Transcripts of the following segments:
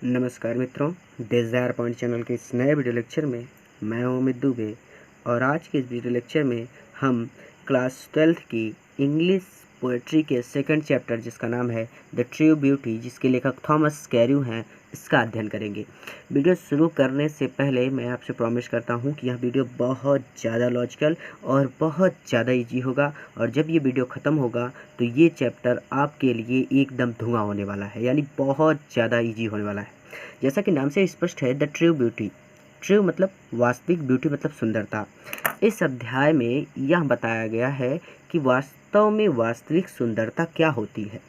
नमस्कार मित्रों, desire point channel के इस नए वीडियो लेक्चर में मैं हूं अमित दुबे। और आज के इस वीडियो लेक्चर में हम क्लास 12th की इंग्लिश पोएट्री के सेकंड चैप्टर जिसका नाम है द ट्रू ब्यूटी, जिसके लेखक थॉमस कैर्यू हैं, इसका अध्ययन करेंगे। वीडियो शुरू करने से पहले मैं आपसे प्रॉमिस करता हूं कि यह वीडियो बहुत ज़्यादा लॉजिकल और बहुत ज़्यादा इजी होगा, और जब ये वीडियो ख़त्म होगा तो ये चैप्टर आपके लिए एकदम धुआं होने वाला है, यानी बहुत ज़्यादा इजी होने वाला है। जैसा कि नाम से स्पष्ट है, द ट्रू ब्यूटी। ट्रू मतलब वास्तविक, ब्यूटी मतलब सुंदरता। इस अध्याय में यह बताया गया है कि वास्तव में वास्तविक सुंदरता क्या होती है।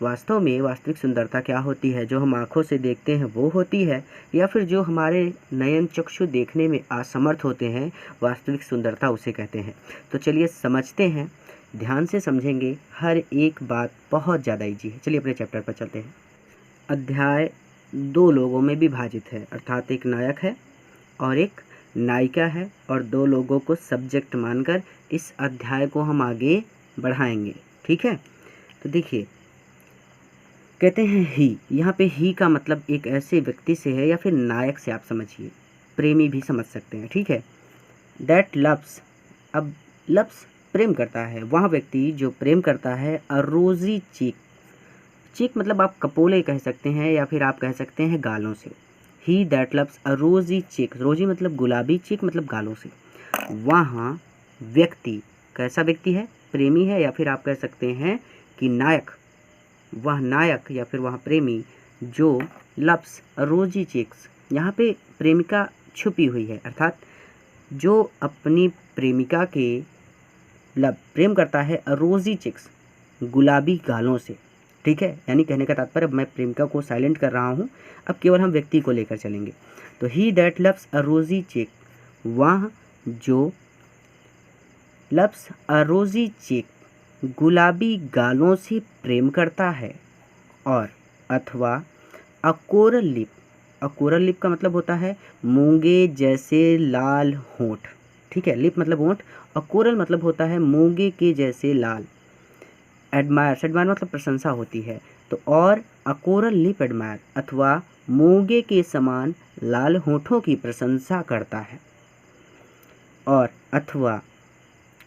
वास्तव में वास्तविक सुंदरता क्या होती है? जो हम आँखों से देखते हैं वो होती है, या फिर जो हमारे नयन चक्षु देखने में असमर्थ होते हैं, वास्तविक सुंदरता उसे कहते हैं। तो चलिए समझते हैं, ध्यान से समझेंगे, हर एक बात बहुत ज़्यादा ईजी है। चलिए अपने चैप्टर पर चलते हैं। अध्याय दो लोगों में विभाजित है, अर्थात एक नायक है और एक नायिका है, और दो लोगों को सब्जेक्ट मानकर इस अध्याय को हम आगे बढ़ाएंगे। ठीक है, तो देखिए, कहते हैं ही। यहाँ पे ही का मतलब एक ऐसे व्यक्ति से है, या फिर नायक से आप समझिए, प्रेमी भी समझ सकते हैं। ठीक है, दैट लव्स, अब लव्स प्रेम करता है, वह व्यक्ति जो प्रेम करता है, अ रोजी चीक। चीक मतलब आप कपोले कह सकते हैं, या फिर आप कह सकते हैं गालों से। ही दैट लव्स अ रोजी चीक, रोजी मतलब गुलाबी, चीक मतलब गालों से। वहाँ व्यक्ति कैसा व्यक्ति है? प्रेमी है, या फिर आप कह सकते हैं कि नायक। वह नायक या फिर वह प्रेमी जो लव्स अ रोजी चीक्स, यहाँ पे प्रेमिका छुपी हुई है, अर्थात जो अपनी प्रेमिका के प्रेम करता है अ रोजी चिक्स, गुलाबी गालों से। ठीक है, यानी कहने का तात्पर्य, मैं प्रेमिका को साइलेंट कर रहा हूँ, अब केवल हम व्यक्ति को लेकर चलेंगे। तो ही दैट लव्स अ रोजी चिक, वह जो लव्स अ रोजी चिक, गुलाबी गालों से प्रेम करता है, और अथवा अ कोरल लिप। अ कोरल लिप का मतलब होता है मूंगे जैसे लाल होंठ। ठीक है, लिप मतलब होंठ, और कोरल मतलब होता है मूंगे के जैसे लाल। एडमायर, एडमायर मतलब प्रशंसा होती है, तो और अ कोरल लिप एडमायर, अथवा मूंगे के समान लाल होठों की प्रशंसा करता है, और अथवा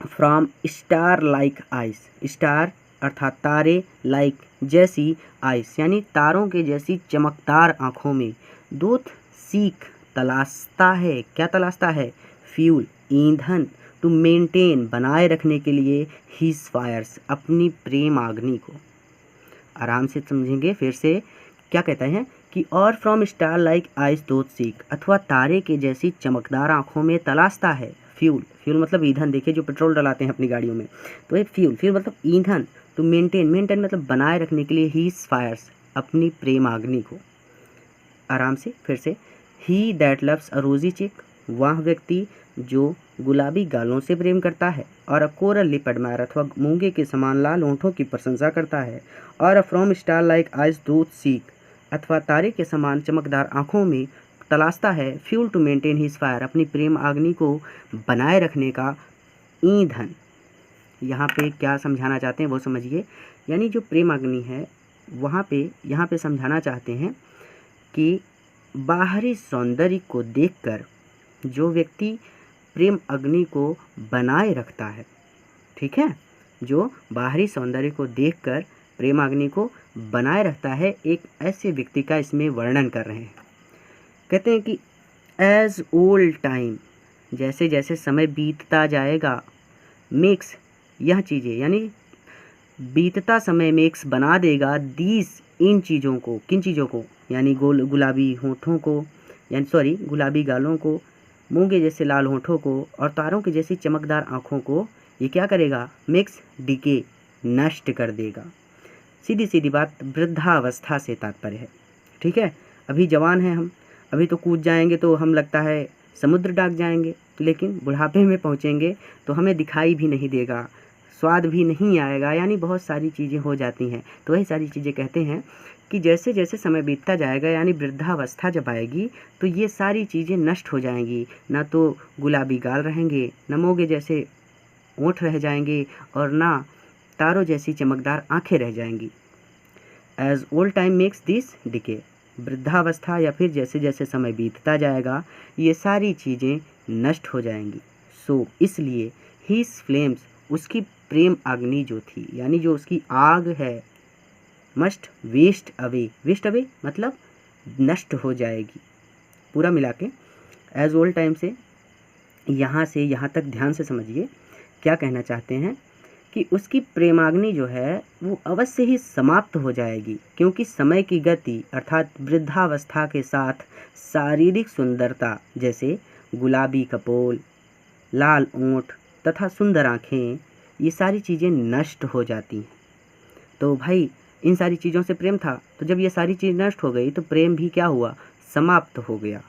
from star like ice. Star अर्थात तारे, लाइक जैसी, आइस यानी तारों के जैसी चमकदार आँखों में, दूत सीख तलाशता है। क्या तलाशता है? फ्यूल, ईंधन, टू मेंटेन बनाए रखने के लिए, हिज फायर्स अपनी प्रेम अग्नि को। आराम से समझेंगे फिर से, क्या कहते हैं कि और फ्रॉम स्टार लाइक आइस दूत सीख, अथवा तारे के जैसी चमकदार आँखों में तलाशता है फ्यूल। फ्यूल मतलब ईंधन, देखिए जो पेट्रोल डलाते हैं अपनी गाड़ियों में, तो ये फ्यूल। फ्यूल मतलब ईंधन, टू मेंटेन, मेंटेन मतलब बनाए रखने के लिए, हीज फायर्स अपनी प्रेम अग्नि को। आराम से फिर से, ही दैट लव्स अ रोजी चिक, वह व्यक्ति जो गुलाबी गालों से प्रेम करता है, और अ कोरल लिप एडमायर, अथवा मूंगे के समान लाल होंठों की प्रशंसा करता है, और uh from star like eyes doth seek, अथवा तारे के समान चमकदार आँखों में तलाशता है fuel to maintain his fire अपनी प्रेम अग्नि को बनाए रखने का ईंधन। यहाँ पे क्या समझाना चाहते हैं वो समझिए, यानी जो प्रेम अग्नि है वहाँ पे, यहाँ पे समझाना चाहते हैं कि बाहरी सौंदर्य को देखकर जो व्यक्ति प्रेम अग्नि को बनाए रखता है, ठीक है, जो बाहरी सौंदर्य को देखकर प्रेम अग्नि को बनाए रखता है, एक ऐसे व्यक्ति का इसमें वर्णन कर रहे हैं। कहते हैं कि एज ओल्ड टाइम, जैसे जैसे समय बीतता जाएगा, मेक्स यह चीज़ें, यानी बीतता समय मेक्स बना देगा, दीस इन चीज़ों को, किन चीज़ों को, यानी गुलाबी होठों को, यानी सॉरी गुलाबी गालों को, मूंगे जैसे लाल होठों को, और तारों की जैसी चमकदार आँखों को, ये क्या करेगा? मिक्स डीके, नष्ट कर देगा। सीधी सीधी बात, वृद्धावस्था से तात्पर्य है। ठीक है, अभी जवान हैं हम, अभी तो कूद जाएंगे तो हम लगता है समुद्र डाक जाएंगे, लेकिन बुढ़ापे में पहुँचेंगे तो हमें दिखाई भी नहीं देगा, स्वाद भी नहीं आएगा, यानी बहुत सारी चीज़ें हो जाती हैं। तो वही सारी चीज़ें कहते हैं कि जैसे जैसे समय बीतता जाएगा, यानी वृद्धावस्था जब आएगी, तो ये सारी चीज़ें नष्ट हो जाएंगी। ना तो गुलाबी गाल रहेंगे, न मोगे जैसे ओंठ रह जाएंगे, और ना तारों जैसी चमकदार आंखें रह जाएंगी। As old time makes this decay, वृद्धावस्था या फिर जैसे जैसे समय बीतता जाएगा ये सारी चीज़ें नष्ट हो जाएंगी। सो इसलिए हीज फ्लेम्स, उसकी प्रेम अग्नि जो थी यानी जो उसकी आग है, must waste away, waste away मतलब नष्ट हो जाएगी। पूरा मिला के एज ओल्ड टाइम से यहाँ तक ध्यान से समझिए क्या कहना चाहते हैं कि उसकी प्रेमाग्नि जो है वो अवश्य ही समाप्त हो जाएगी, क्योंकि समय की गति अर्थात वृद्धावस्था के साथ शारीरिक सुंदरता जैसे गुलाबी कपोल, लाल ओंठ तथा सुंदर आँखें, ये सारी चीज़ें नष्ट हो जाती हैं। तो भाई इन सारी चीज़ों से प्रेम था, तो जब ये सारी चीज़ नष्ट हो गई तो प्रेम भी क्या हुआ, समाप्त हो गया।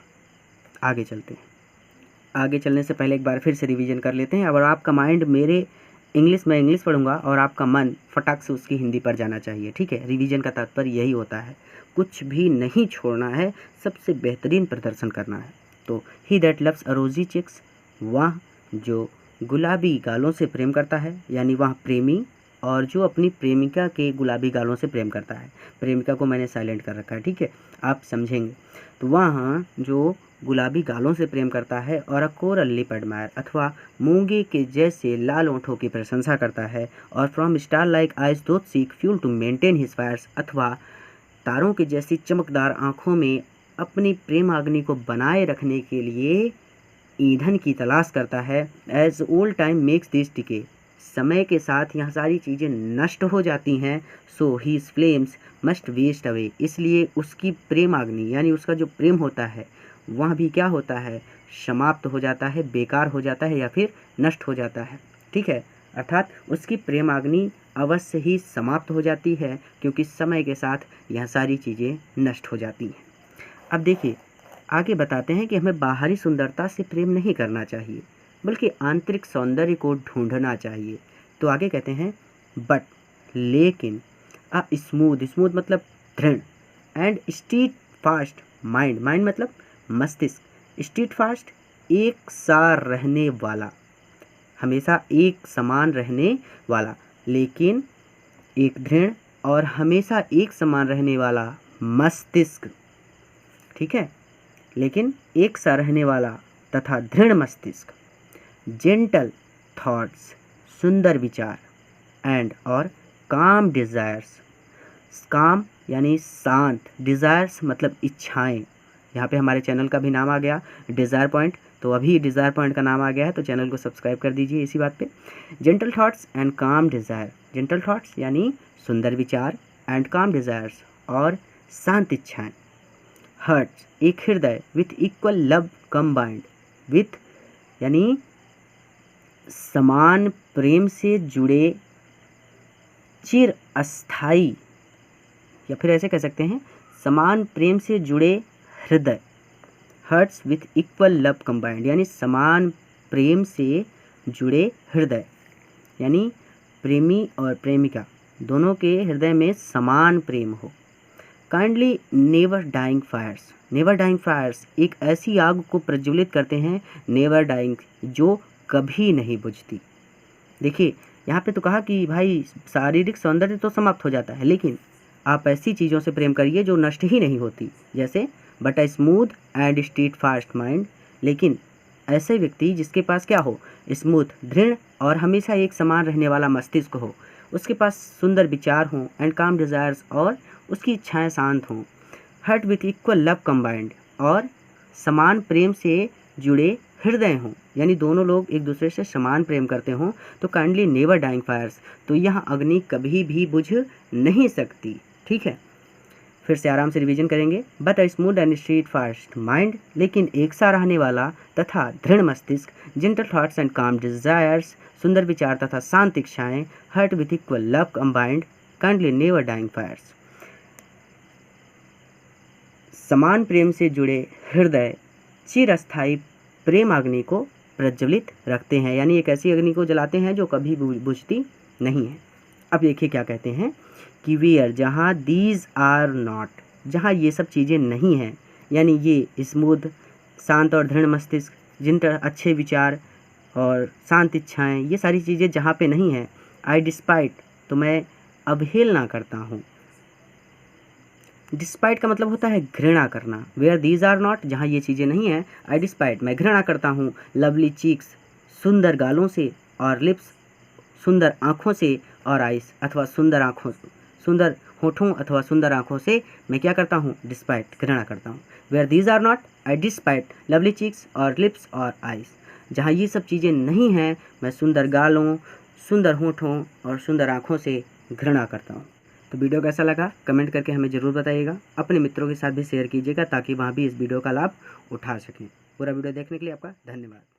आगे चलते हैं। आगे चलने से पहले एक बार फिर से रिवीजन कर लेते हैं। और आपका माइंड मेरे मैं इंग्लिश पढ़ूंगा और आपका मन फटाक से उसकी हिंदी पर जाना चाहिए, ठीक है। रिवीजन का तात्पर्य यही होता है, कुछ भी नहीं छोड़ना है, सबसे बेहतरीन प्रदर्शन करना है। तो ही दैट लव्स अ रोजी चिक्स, वह जो गुलाबी गालों से प्रेम करता है, यानी वह प्रेमी, और जो अपनी प्रेमिका के गुलाबी गालों से प्रेम करता है। प्रेमिका को मैंने साइलेंट कर रखा है, ठीक है, आप समझेंगे। तो वह जो गुलाबी गालों से प्रेम करता है और अ कोरल लिप एडमायर, अथवा मूंगे के जैसे लाल ओंठों की प्रशंसा करता है, और from star like eyes doth seek fuel to maintain his fires, अथवा तारों की जैसी चमकदार आँखों में अपनी प्रेम अग्नि को बनाए रखने के लिए ईंधन की तलाश करता है। As old time makes this decay, समय के साथ यह सारी चीज़ें नष्ट हो जाती हैं। So his flames must waste away, इसलिए उसकी प्रेम अग्नि यानी उसका जो प्रेम होता है वह भी क्या होता है, समाप्त हो जाता है, बेकार हो जाता है या फिर नष्ट हो जाता है, ठीक है। अर्थात उसकी प्रेम अग्नि अवश्य ही समाप्त हो जाती है, क्योंकि समय के साथ यह सारी चीज़ें नष्ट हो जाती हैं। अब देखिए आगे बताते हैं कि हमें बाहरी सुंदरता से प्रेम नहीं करना चाहिए, बल्कि आंतरिक सौंदर्य को ढूंढना चाहिए। तो आगे कहते हैं बट, लेकिन अ स्मूथ, स्मूथ मतलब दृढ़, and steadfast mind, mind मतलब मस्तिष्क, स्टीट फास्ट एक सा रहने वाला, हमेशा एक समान रहने वाला, लेकिन एक दृढ़ और हमेशा एक समान रहने वाला मस्तिष्क, ठीक है, लेकिन एक सा रहने वाला तथा दृढ़ मस्तिष्क, जेंटल थॉट्स, सुंदर विचार, एंड और काम डिज़ायर्स, काम यानी शांत, डिज़ायर्स मतलब इच्छाएं। यहाँ पे हमारे चैनल का भी नाम आ गया डिज़ायर पॉइंट, तो अभी डिज़ायर पॉइंट का नाम आ गया है, तो चैनल को सब्सक्राइब कर दीजिए इसी बात पे। जेंटल थॉट्स एंड काम डिज़ायर, जेंटल थॉट्स यानी सुंदर विचार, एंड काम डिज़ायर्स और शांत इच्छाएं। हर्ट्स एक हृदय, with equal love combined, with यानी समान प्रेम से जुड़े चिर अस्थाई, या फिर ऐसे कह सकते हैं समान प्रेम से जुड़े हृदय। Hearts with equal love combined यानी समान प्रेम से जुड़े हृदय, यानी प्रेमी और प्रेमिका दोनों के हृदय में समान प्रेम हो। Kindly never dying fires, never dying fires एक ऐसी आग को प्रज्वलित करते हैं, नेवर डाइंग जो कभी नहीं बुझती। देखिए यहाँ पे तो कहा कि भाई शारीरिक सौंदर्य तो समाप्त हो जाता है, लेकिन आप ऐसी चीज़ों से प्रेम करिए जो नष्ट ही नहीं होती, जैसे but a smooth and steadfast mind, लेकिन ऐसे व्यक्ति जिसके पास क्या हो, स्मूथ दृढ़ और हमेशा एक समान रहने वाला मस्तिष्क हो, उसके पास सुंदर विचार हों, एंड काम डिज़ायर्स और उसकी इच्छाएं शांत हों। Heart with equal love combined और समान प्रेम से जुड़े हृदय हों, यानी दोनों लोग एक दूसरे से समान प्रेम करते हों। तो काइंडली नेवर डाइंग फायर्स, तो यह अग्नि कभी भी बुझ नहीं सकती, ठीक है। फिर से आराम से रिवीजन करेंगे। But a smooth and steadfast mind, लेकिन एक सा रहने वाला तथा दृढ़ मस्तिष्क, gentle thoughts and calm desires, सुंदर विचार तथा शांत इच्छाएं, heart with equal love combined, kindly never dying fires. समान प्रेम से जुड़े हृदय चिरस्थायी प्रेम अग्नि को प्रज्वलित रखते हैं, यानी एक ऐसी अग्नि को जलाते हैं जो कभी बुझती नहीं है। अब देखिए क्या कहते हैं कि वेयर, जहाँ दीज आर नॉट, जहाँ ये सब चीज़ें नहीं हैं, यानी ये स्मूथ शांत और दृढ़ मस्तिष्क, जिन अच्छे विचार और शांत इच्छाएं, ये सारी चीज़ें जहाँ पे नहीं हैं, आई डिस्पाइट, तो मैं अवहेलना करता हूँ, डिस्पाइट का मतलब होता है घृणा करना। वेयर दीज आर नॉट, जहाँ ये चीज़ें नहीं हैं, आई डिस्पाइट, मैं घृणा करता हूँ। लवली चीक्स, सुंदर गालों से, और लिप्स, सुंदर आँखों से, और आइस, अथवा सुंदर होठों अथवा सुंदर आँखों से मैं क्या करता हूँ, डिस्पाइट, घृणा करता हूँ। Where these are not, I despite lovely cheeks और लिप्स और आइस, जहाँ ये सब चीज़ें नहीं हैं, मैं सुंदर गालों, सुंदर होठों और सुंदर आँखों से घृणा करता हूँ। तो वीडियो कैसा लगा कमेंट करके हमें ज़रूर बताइएगा। अपने मित्रों के साथ भी शेयर कीजिएगा ताकि वहाँ भी इस वीडियो का लाभ उठा सकें। पूरा वीडियो देखने के लिए आपका धन्यवाद।